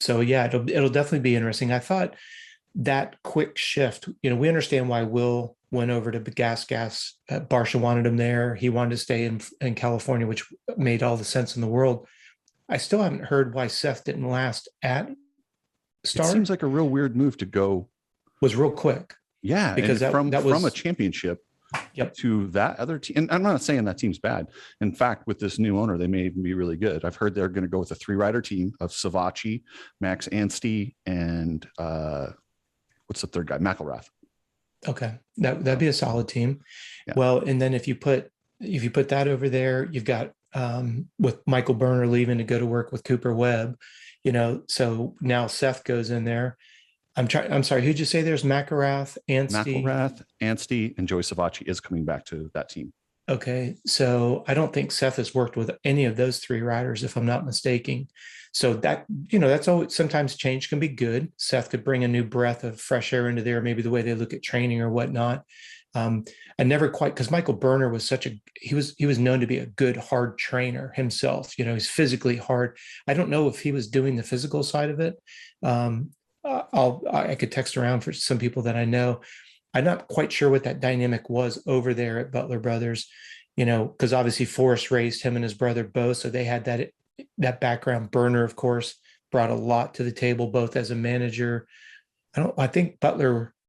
So yeah, it'll definitely be interesting. I thought that quick shift, we understand why Will went over to Gas. Barsha wanted him there. He wanted to stay in California, which made all the sense in the world. I still haven't heard why Seth didn't last at It Star. seems like a real weird move to go. Was real quick. Yeah, Because and that from a was, championship yep. to that other team. And I'm not saying that team's bad. In fact, with this new owner, they may even be really good. I've heard they're going to go with a 3-rider team of Savachi, Max Anstey, and what's the third guy? McElrath. Okay. That'd be a solid team. Yeah. Well, and then if you put that over there, you've got with Michael Byrne leaving to go to work with Cooper Webb, so now Seth goes in there. I'm sorry, who'd you say there's McElrath, Anstey, and Joey Savachi is coming back to that team. Okay. So I don't think Seth has worked with any of those 3 riders, if I'm not mistaken. So that's always, sometimes change can be good. Seth could bring a new breath of fresh air into there, maybe the way they look at training or whatnot. I never quite, because Michael Burner was he was known to be a good, hard trainer himself. He's physically hard. I don't know if he was doing the physical side of it. I could text around for some people that I know. I'm not quite sure what that dynamic was over there at Butler Brothers, because obviously Forrest raised him and his brother both, so they had that background. Burner, of course, brought a lot to the table, both as a manager. I think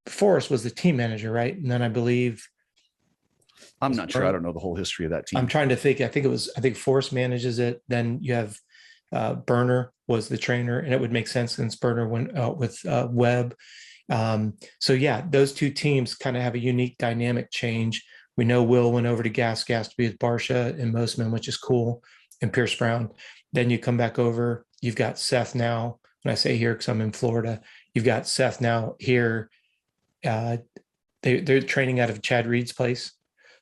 Forrest was the team manager, right? And then I believe, I'm not sure. I don't know the whole history of that team. I'm trying to think. I think Forrest manages it. Then you have Burner was the trainer, and it would make sense since Burner went out with Webb. So yeah, those two teams kind of have a unique dynamic change. We know Will went over to Gas to be with Barsha and Mosman, which is cool, and Pierce Brown. Then you come back over, you've got Seth now. When I say here, because I'm in Florida, you've got Seth now here. They're training out of Chad Reed's place.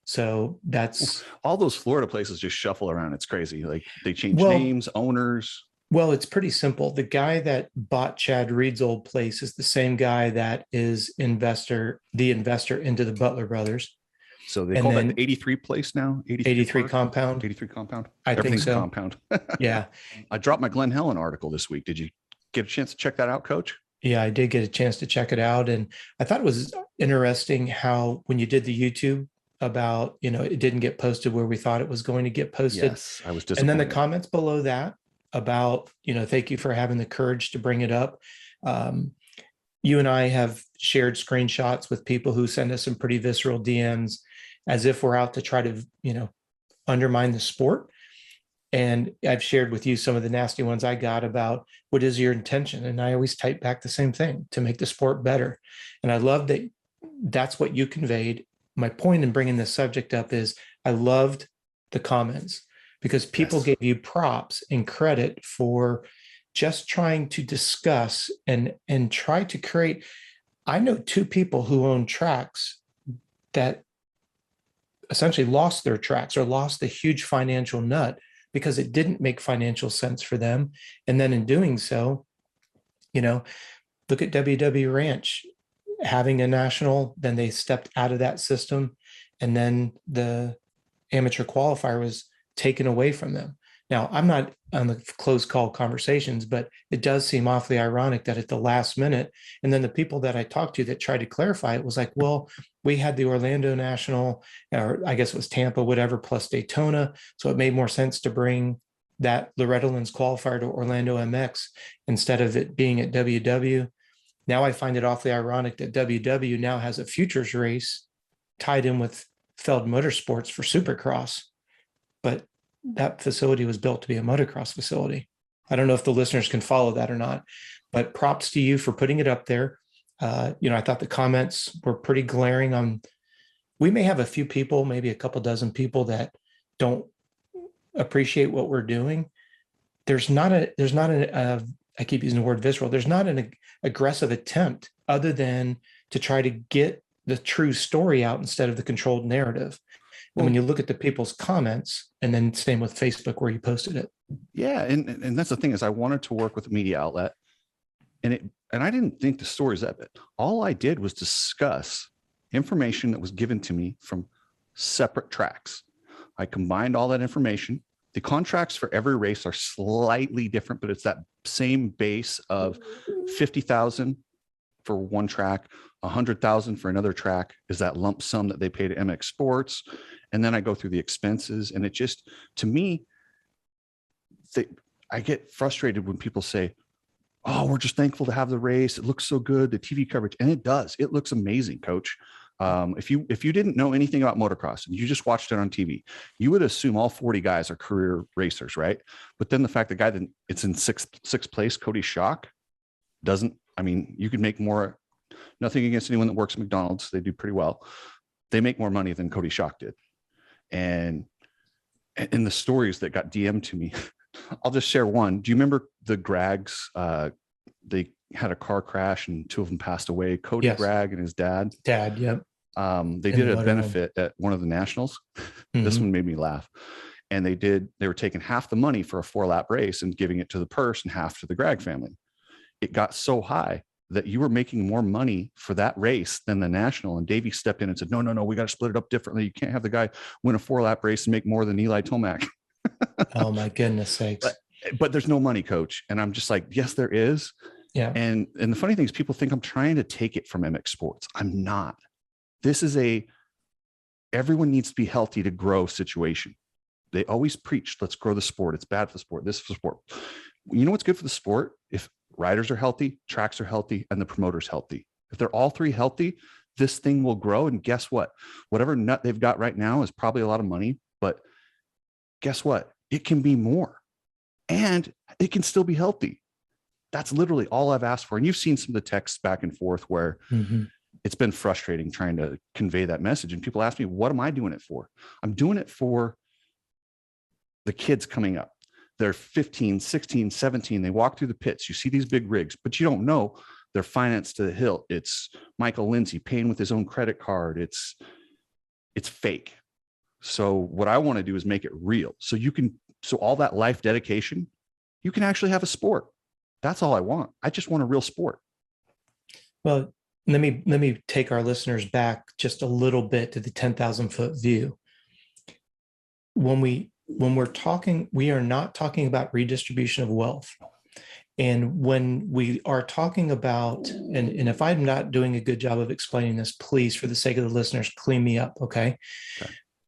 So that's all those Florida places just shuffle around. It's crazy. Like they change names, owners. Well, it's pretty simple. The guy that bought Chad Reed's old place is the same guy that is the investor into the Butler Brothers. So they call that the 83 place now? 83 compound? 83 compound? I think so. Compound. Yeah. I dropped my Helen article this week. Did you get a chance to check that out, Coach? Yeah, I did get a chance to check it out. And I thought it was interesting how when you did the YouTube about, it didn't get posted where we thought it was going to get posted. Yes, I was disappointed. And then the comments below that about, thank you for having the courage to bring it up. You and I have shared screenshots with people who send us some pretty visceral DMs as if we're out to try to, undermine the sport. And I've shared with you some of the nasty ones I got about what is your intention. And I always type back the same thing: to make the sport better. And I love that that's what you conveyed. My point in bringing this subject up is I loved the comments because people gave you props and credit for just trying to discuss and try to create. I know 2 people who own tracks that essentially lost their tracks or lost the huge financial nut because it didn't make financial sense for them. And then in doing so, look at WW Ranch having a national, then they stepped out of that system. And then the amateur qualifier was taken away from them. Now, I'm not on the close call conversations, but it does seem awfully ironic that at the last minute, and then the people that I talked to that tried to clarify it was like, well, we had the Orlando National, or I guess it was Tampa, whatever, plus Daytona. So it made more sense to bring that Loretta Lynn's qualifier to Orlando MX instead of it being at WW. Now I find it awfully ironic that WW now has a futures race tied in with Feld Motorsports for Supercross, but that facility was built to be a motocross facility. I don't know if the listeners can follow that or not, but props to you for putting it up there. I thought the comments were pretty glaring on, we may have a few people, maybe a couple dozen people that don't appreciate what we're doing. I keep using the word visceral. There's not an aggressive attempt other than to try to get the true story out instead of the controlled narrative. And when you look at the people's comments, and then same with Facebook where you posted it. Yeah. And that's the thing is I wanted to work with a media outlet and I didn't think the stories of it. All I did was discuss information that was given to me from separate tracks. I combined all that information The contracts for every race are slightly different, but it's that same base of 50,000 for one track, 100,000 for another track is that lump sum that they pay to MX Sports. And then I go through the expenses, and it just, to me, I get frustrated when people say, oh, we're just thankful to have the race. It looks so good, the TV coverage. And it does. It looks amazing, Coach. If you didn't know anything about motocross and you just watched it on TV, you would assume all 40 guys are career racers, right? But then the fact the guy that it's in sixth place, Cody Schock, doesn't, I mean, you could make more, nothing against anyone that works at McDonald's. They do pretty well. They make more money than Cody Schock did. And in the stories that got DM'd to me, I'll just share one. Do you remember the Grags? They had a car crash and two of them passed away. Cody Gragg and his dad. Yep. They did a benefit at one of the nationals. This one made me laugh. And they were taking half the money for a 4-lap race and giving it to the purse and half to the Gragg family. It got so high that you were making more money for that race than the national. And Davey stepped in and said, no, we got to split it up differently. You can't have the guy win a 4-lap race and make more than Eli Tomac. Oh my goodness sakes. But there's no money, Coach. And I'm just like, yes, there is. Yeah. And the funny thing is people think I'm trying to take it from MX Sports. I'm not. This is everyone needs to be healthy to grow situation. They always preach, let's grow the sport. It's bad for the sport. This is for the sport. You know what's good for the sport? If riders are healthy, tracks are healthy, and the promoter's healthy. If they're all three healthy, this thing will grow. And guess what? Whatever nut they've got right now is probably a lot of money, but guess what? It can be more and it can still be healthy. That's literally all I've asked for. And you've seen some of the texts back and forth where it's been frustrating trying to convey that message. And people ask me, what am I doing it for? I'm doing it for the kids coming up. They're 15, 16, 17. They walk through the pits. You see these big rigs, but you don't know they're financed to the hilt. It's Michael Lindsay paying with his own credit card. It's fake. So what I want to do is make it real. So all that life dedication, you can actually have a sport. That's all I want. I just want a real sport. Well, let me take our listeners back just a little bit to the 10,000-foot view. When we're talking, we are not talking about redistribution of wealth. And when we are talking about, and if I'm not doing a good job of explaining this, please, for the sake of the listeners, clean me up, okay?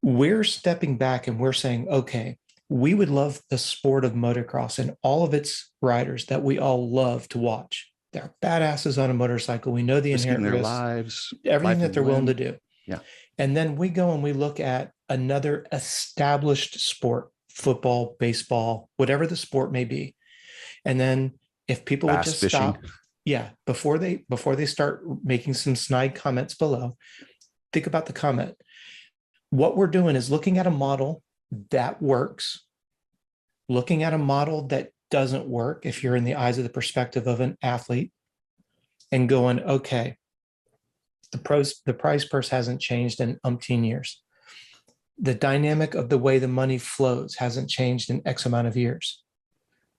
We're stepping back and we're saying, okay, we would love the sport of motocross and all of its riders that we all love to watch. They're badasses on a motorcycle. We know the inherent their risks, lives, everything that they're willing to do. Yeah. And then we go and we look at another established sport, football, baseball, whatever the sport may be. And then if people would just stop, before they start making some snide comments below, think about the comment. What we're doing is looking at a model that works, looking at a model that doesn't work if you're in the eyes of the perspective of an athlete, and going, okay, the prize purse hasn't changed in umpteen years. The dynamic of the way the money flows hasn't changed in X amount of years.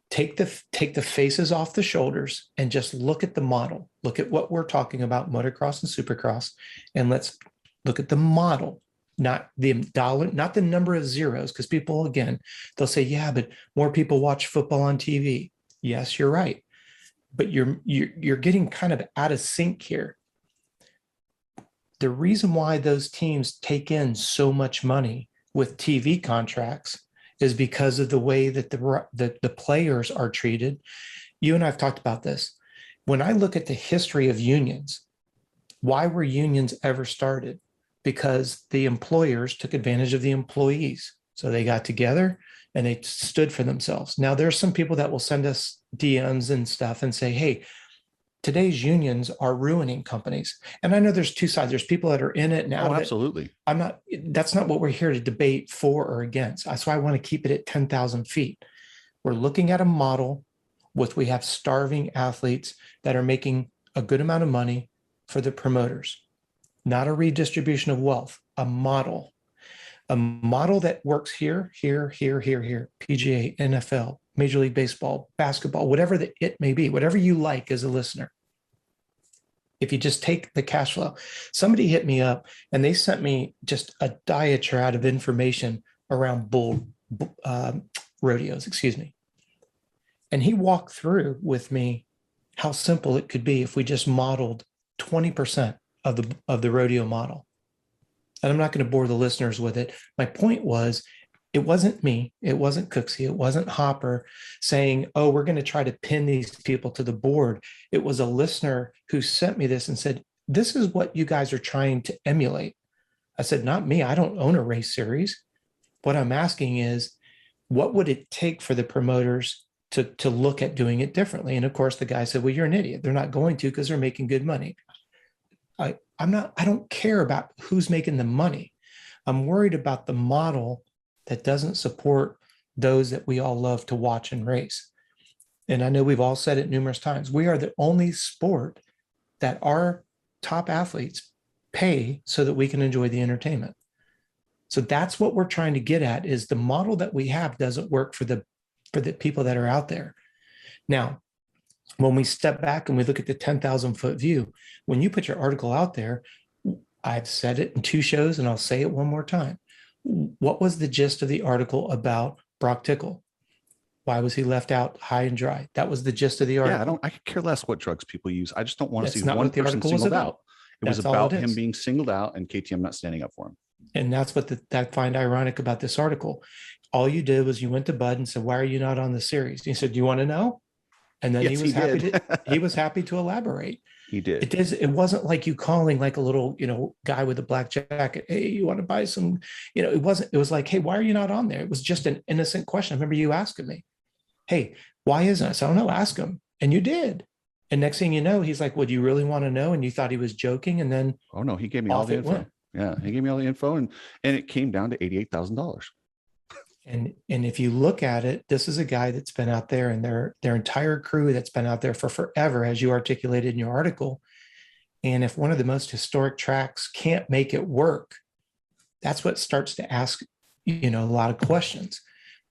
Take the faces off the shoulders and just look at the model. Look at what we're talking about, motocross and supercross, and let's look at the model. Not the dollar, not the number of zeros, because people, again, they'll say, yeah, but more people watch football on TV. Yes, you're right. But you're getting kind of out of sync here. The reason why those teams take in so much money with TV contracts is because of the way that the players are treated. You and I have talked about this. When I look at the history of unions, why were unions ever started? Because the employers took advantage of the employees. So they got together and they stood for themselves. Now, there's some people that will send us DMs and stuff and say, hey, today's unions are ruining companies. And I know there's two sides. There's people that are in it now. Oh, absolutely. That's not what we're here to debate for or against. That's why I want to keep it at 10,000 feet. We're looking at a model we have starving athletes that are making a good amount of money for the promoters. Not a redistribution of wealth, a model that works here, PGA, NFL, Major League Baseball, basketball, whatever it may be, whatever you like as a listener. If you just take the cash flow, somebody hit me up and they sent me just a diatribe of information around bull rodeos, excuse me. And he walked through with me how simple it could be if we just modeled 20% of the rodeo model. And I'm not going to bore the listeners with it. My point was, it wasn't me, it wasn't Cooksey, it wasn't Hopper saying, oh, we're going to try to pin these people to the board. It was a listener who sent me this and said, this is what you guys are trying to emulate. I said, not me. I don't own a race series. What I'm asking is, what would it take for the promoters to look at doing it differently? And of course, the guy said, well, you're an idiot. They're not going to, because they're making good money. I don't care about who's making the money. I'm worried about the model that doesn't support those that we all love to watch and race. And I know we've all said it numerous times. We are the only sport that our top athletes pay so that we can enjoy the entertainment. So that's what we're trying to get at, is the model that we have doesn't work for the people that are out there. Now, when we step back and we look at the 10,000-foot view, when you put your article out there, I've said it in 2 shows and I'll say it one more time. What was the gist of the article about Brock Tickle? Why was he left out high and dry? That was the gist of the article. Yeah, I could care less what drugs people use. I just don't want to That's see not one what the person article was singled about. out. It was That's all about it him is. being singled out and KTM not standing up for him. And that's what I find ironic about this article. All you did was you went to Bud and said, why are you not on the series? He said, do you want to know? And then Yes, he was happy to elaborate. He did. It wasn't like you calling like a little, guy with a black jacket. Hey, you want to buy some, it was like, hey, why are you not on there? It was just an innocent question. I remember you asking me, hey, why isn't it? I said, I don't know, ask him. And you did. And next thing you know, he's like, well, do you really want to know? And you thought he was joking. And then, oh no, he gave me all the info. Went. Yeah, he gave me all the info, and it came down to $88,000. And if you look at it, this is a guy that's been out there, and their entire crew that's been out there for forever, as you articulated in your article. And if one of the most historic tracks can't make it work, that's what starts to ask, a lot of questions.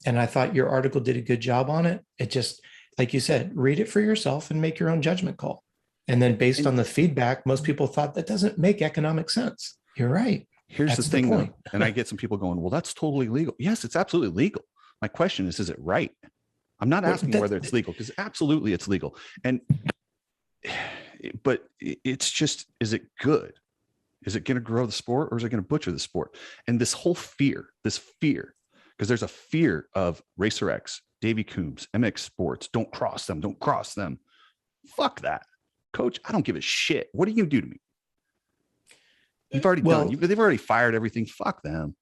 And I thought your article did a good job on it. It just, like you said, read it for yourself and make your own judgment call. And then based on the feedback, most people thought that doesn't make economic sense. You're right. Here's That's the thing, point. though, and I get some people going, well, that's totally legal. Yes, it's absolutely legal. My question is it right? I'm not asking whether it's legal, because absolutely it's legal. But it's just, is it good? Is it going to grow the sport, or is it going to butcher the sport? And this whole fear, because there's a fear of Racer X, Davey Coombs, MX Sports, don't cross them. Fuck that. Coach, I don't give a shit. What are you going to do to me? You've already done. They've already fired everything. Fuck them.